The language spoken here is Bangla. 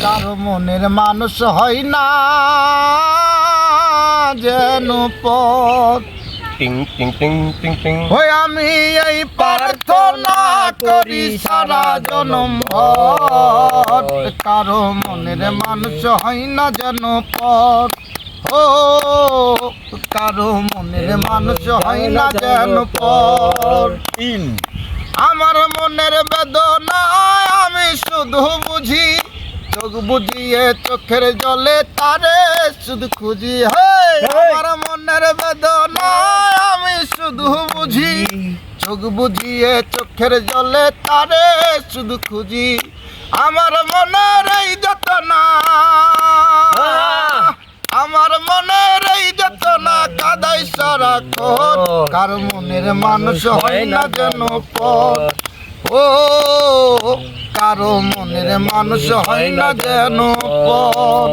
কারো মনের মানুষ হয় না যেন পথ। টিং টিং টিং টিং টিং। ওই আমি এই প্রার্থনা করি সারা জনম ভর, কারো মনের মানুষ হয় না যেন পথ। ও কারো মনের মানুষ হয় না যেন পথ। আমার মনের বেদনা আমি শুধু বুঝি, চোখ বুঝিয়ে চোখের জলে তারে শুধু খুঁজি। আমার মনের বেদনা আমি শুধু বুঝি, চোখ বুঝিয়ে চোখের জলে তারে শুধু খুঁজি। আমার মনের এই যতনা, আমার মনের এই যতনা কাদাই সারাক্ষণ, কার মনের মানুষ হয় না যেন পথ। ও কারো মনের মানুষ হয় না যেন পথ।